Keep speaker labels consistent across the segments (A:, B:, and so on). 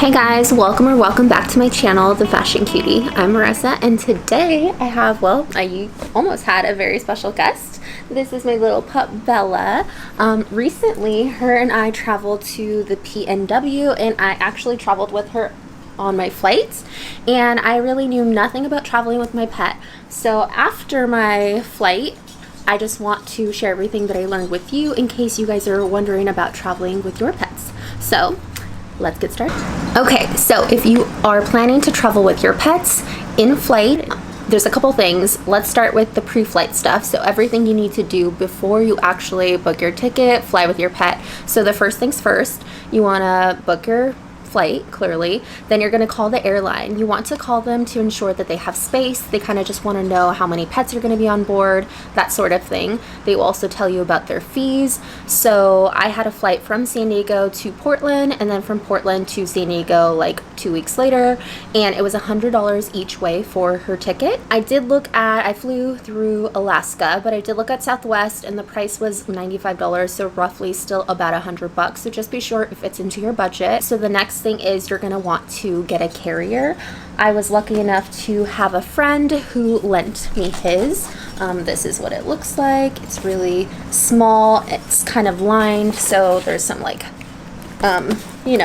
A: Hey guys, welcome or welcome back to my channel, The Fashion Cutie. I'm Marissa, and today I have, well, I almost had a very special guest. This is my little pup, Bella. Recently, her and I traveled to the PNW, and I actually traveled with her on my flights, and I really knew nothing about traveling with my pet. So after my flight, I just want to share everything that I learned with you in case you guys are wondering about traveling with your pets. So let's get started. Okay, so if you are planning to travel with your pets in flight, there's a couple things. Let's start with the pre-flight stuff. So everything you need to do before you actually book your ticket, fly with your pet. So the first things first, you want to book your flight, clearly. Then you're going to call the airline. You want to call them to ensure that they have space. They kind of just want to know how many pets are going to be on board, that sort of thing. They will also tell you about their fees. So I had a flight from San Diego to Portland, and then from Portland to San Diego like 2 weeks later, and it was $100 each way for her ticket. I flew through Alaska, but I did look at Southwest, and the price was $95, so roughly still about $100. So just be sure if it's into your budget. So the next thing is you're going to want to get a carrier. I was lucky enough to have a friend who lent me his. This is what it looks like. It's really small. It's kind of lined, so there's some like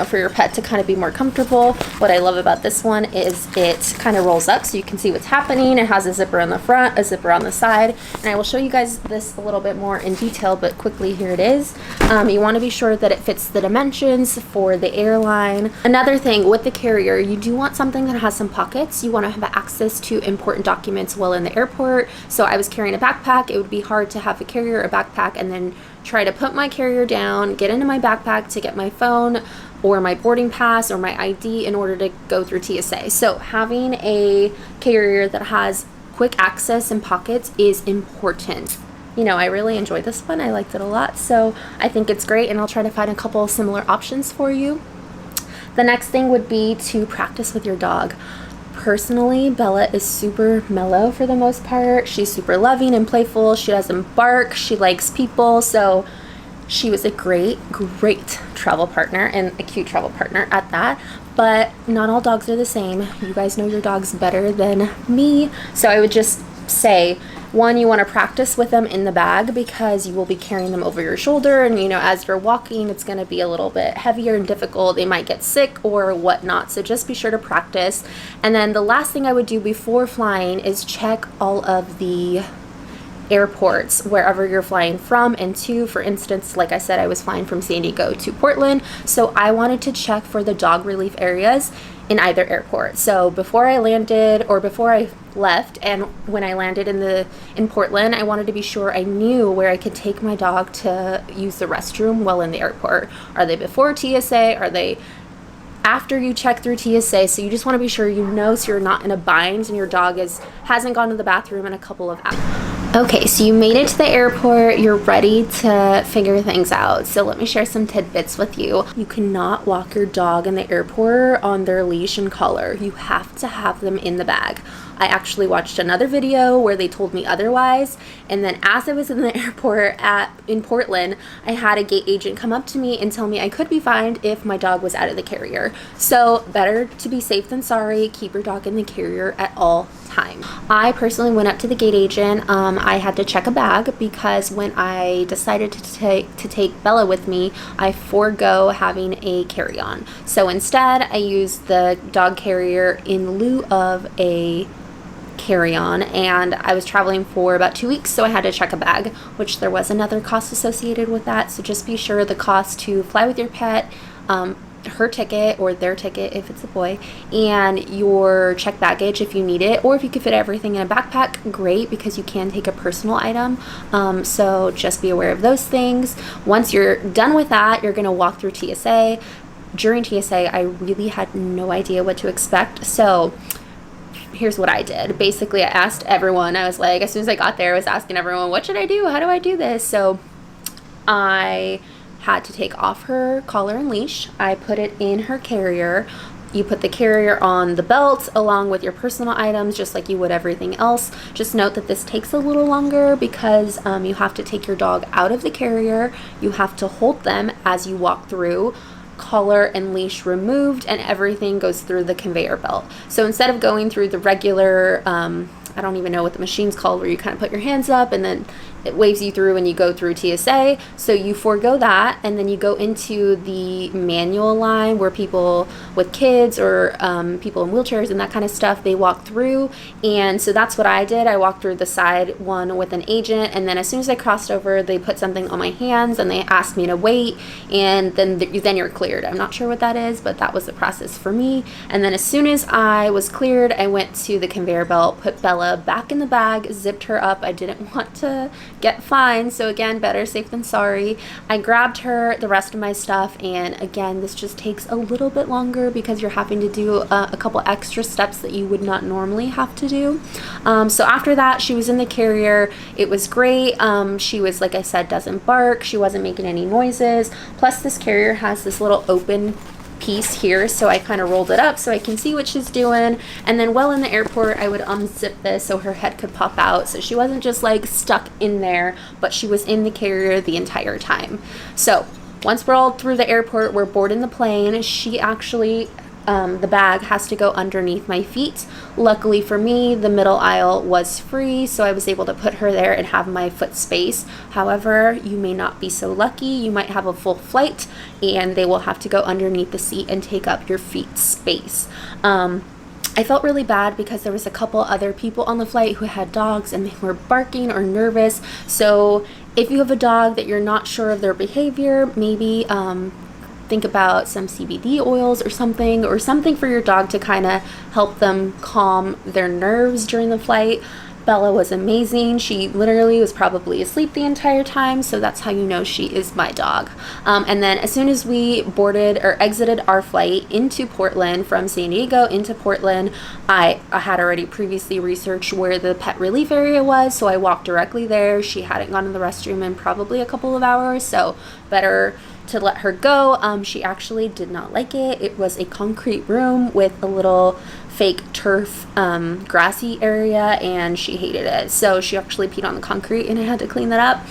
A: for your pet to kind of be more comfortable. What I love about this one is it kind of rolls up so you can see what's happening. It has a zipper on the front, a zipper on the side, and I will show you guys this a little bit more in detail, but quickly, here it is. You want to be sure that it fits the dimensions for the airline. Another thing with the carrier, you do want something that has some pockets. You want to have access to important documents while in the airport. So I was carrying a backpack. It would be hard to have a carrier, a backpack, and then try to put my carrier down, get into my backpack to get my phone or my boarding pass or my ID in order to go through TSA. So having a carrier that has quick access and pockets is important. I really enjoyed this one. I liked it a lot, so I think it's great, and I'll try to find a couple similar options for you. The next thing would be to practice with your dog. Personally, Bella is super mellow for the most part. She's super loving and playful. She doesn't bark. She likes people. So she was a great travel partner, and a cute travel partner at that. But not all dogs are the same. You guys know your dogs better than me. So I would just say, one, you want to practice with them in the bag because you will be carrying them over your shoulder, and as you're walking, it's going to be a little bit heavier and difficult. They might get sick or whatnot, so just be sure to practice. And then the last thing I would do before flying is check all of the airports wherever you're flying from and to. For instance, like I said, I was flying from San Diego to Portland, so I wanted to check for the dog relief areas in either airport. So before I landed, or before I left, and when I landed in Portland, I wanted to be sure I knew where I could take my dog to use the restroom while in the airport. Are they before TSA? Are they after you check through TSA? So you just want to be sure so you're not in a bind and your dog hasn't gone to the bathroom in a couple of hours. Okay, so you made it to the airport, you're ready to figure things out. So let me share some tidbits with you. You cannot walk your dog in the airport on their leash and collar. You have to have them in the bag. I actually watched another video where they told me otherwise, and then as I was in the airport in Portland, I had a gate agent come up to me and tell me I could be fined if my dog was out of the carrier. So better to be safe than sorry. Keep your dog in the carrier at all times. I personally went up to the gate agent. I had to check a bag because when I decided to take Bella with me, I forego having a carry-on. So instead, I used the dog carrier in lieu of a carry-on, and I was traveling for about 2 weeks, so I had to check a bag, which there was another cost associated with that. So just be sure the cost to fly with your pet, her ticket or their ticket if it's a boy, and your checked baggage if you need it, or if you could fit everything in a backpack, great, because you can take a personal item. So just be aware of those things. Once you're done with that, you're going to walk through TSA. During TSA, I really had no idea what to expect, so here's what I did. Basically, I asked everyone. I was like, as soon as I got there, I was asking everyone, what should I do? How do I do this? So I had to take off her collar and leash. I put it in her carrier. You put the carrier on the belt along with your personal items, just like you would everything else. Just note that this takes a little longer because you have to take your dog out of the carrier. You have to hold them as you walk through. collar and leash removed, and everything goes through the conveyor belt. So instead of going through the regular, I don't even know what the machine's called, where you kind of put your hands up and then it waves you through and you go through TSA. So you forego that, and then you go into the manual line where people with kids or people in wheelchairs and that kind of stuff, they walk through. And so that's what I did. I walked through the side one with an agent, and then as soon as I crossed over, they put something on my hands and they asked me to wait, and then you're cleared. I'm not sure what that is, but that was the process for me. And then as soon as I was cleared, I went to the conveyor belt, put Bella back in the bag, zipped her up. I didn't want to get fined, so again, better safe than sorry. I grabbed her, the rest of my stuff, and again, this just takes a little bit longer because you're having to do a couple extra steps that you would not normally have to do. So after that, she was in the carrier. It was great. She was, like I said, doesn't bark. She wasn't making any noises. Plus, this carrier has this little open piece here, so I kind of rolled it up so I can see what she's doing. And then while in the airport, I would unzip this so her head could pop out, so she wasn't just like stuck in there, but she was in the carrier the entire time. So once we're all through the airport, we're boarding the plane. She actually the bag has to go underneath my feet. Luckily for me, the middle aisle was free, so I was able to put her there and have my foot space. However, you may not be so lucky. You might have a full flight and they will have to go underneath the seat and take up your feet space. I felt really bad because there was a couple other people on the flight who had dogs and they were barking or nervous. So if you have a dog that you're not sure of their behavior, maybe think about some CBD oils or something for your dog to kind of help them calm their nerves during the flight. Bella was amazing. She literally was probably asleep the entire time, so that's how you know she is my dog. And then as soon as we boarded or exited our flight into Portland, from San Diego into Portland, I had already previously researched where the pet relief area was, so I walked directly there. She hadn't gone to the restroom in probably a couple of hours, so better to let her go. She actually did not like it. It was a concrete room with a little fake turf grassy area, and she hated it. So she actually peed on the concrete and I had to clean that up.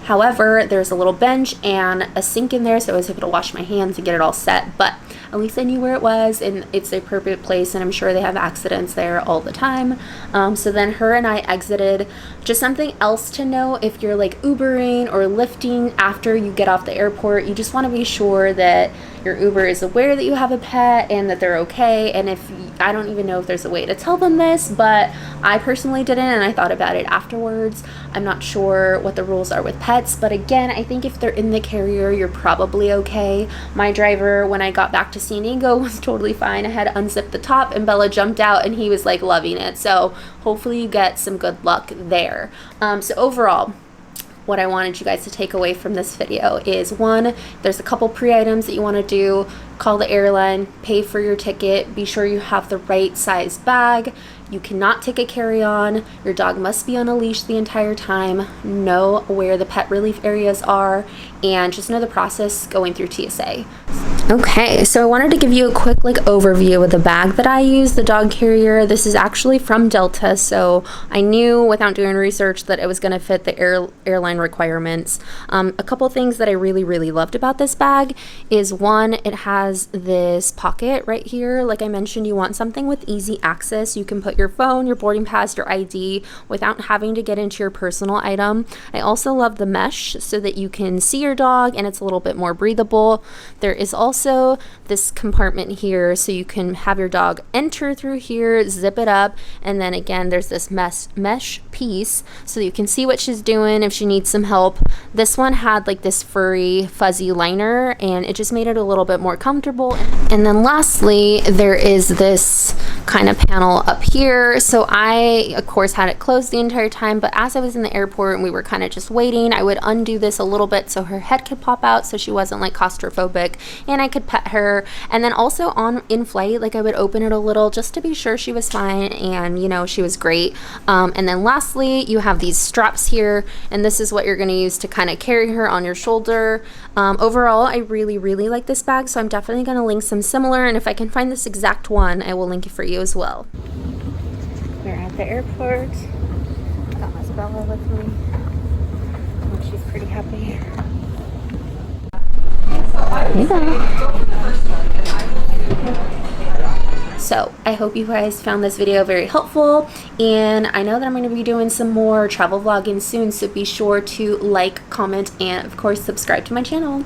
A: However, there's a little bench and a sink in there, so I was able to wash my hands and get it all set. But at least I knew where it was, and it's a appropriate place, and I'm sure they have accidents there all the time. So then her and I exited. Just something else to know, if you're like Ubering or Lyfting after you get off the airport, you just want to be sure that your Uber is aware that you have a pet and that they're okay. And if I don't even know if there's a way to tell them this, but I personally didn't, and I thought about it afterwards. I'm not sure what the rules are with pets, but again, I think if they're in the carrier, you're probably okay. My driver, when I got back to San Diego, was totally fine. I had unzipped the top and Bella jumped out and he was like loving it. So hopefully you get some good luck there. So overall, what I wanted you guys to take away from this video is, one, there's a couple pre-items that you want to do. Call the airline, pay for your ticket, be sure you have the right size bag. You cannot take a carry-on. Your dog must be on a leash the entire time. Know where the pet relief areas are, and just know the process going through TSA. Okay, so I wanted to give you a quick overview of the bag that I use, the dog carrier. This is actually from Delta, so I knew without doing research that it was going to fit the airline requirements. A couple things that I really loved about this bag is, one, it has this pocket right here. Like I mentioned, you want something with easy access. You can put your phone, your boarding pass, your ID without having to get into your personal item. I also love the mesh so that you can see your dog and it's a little bit more breathable. There is also this compartment here so you can have your dog enter through here, zip it up, and then again there's this mesh piece so you can see what she's doing if she needs some help. This one had this furry fuzzy liner and it just made it a little bit more comfortable. And then lastly, there is this kind of panel up here. So I of course had it closed the entire time, but as I was in the airport and we were kind of just waiting, I would undo this a little bit so her head could pop out so she wasn't claustrophobic, and I could pet her. And then also in flight, I would open it a little just to be sure she was fine, and she was great. And then lastly, you have these straps here, and this is what you're going to use to kind of carry her on your shoulder. Overall, I really like this bag, so I'm definitely going to link some similar, and if I can find this exact one, I will link it for you as well. We're at the airport. Got Miss Bella with me. She's pretty happy. So I hope you guys found this video very helpful, and I know that I'm going to be doing some more travel vlogging soon, so be sure to like, comment, and of course subscribe to my channel.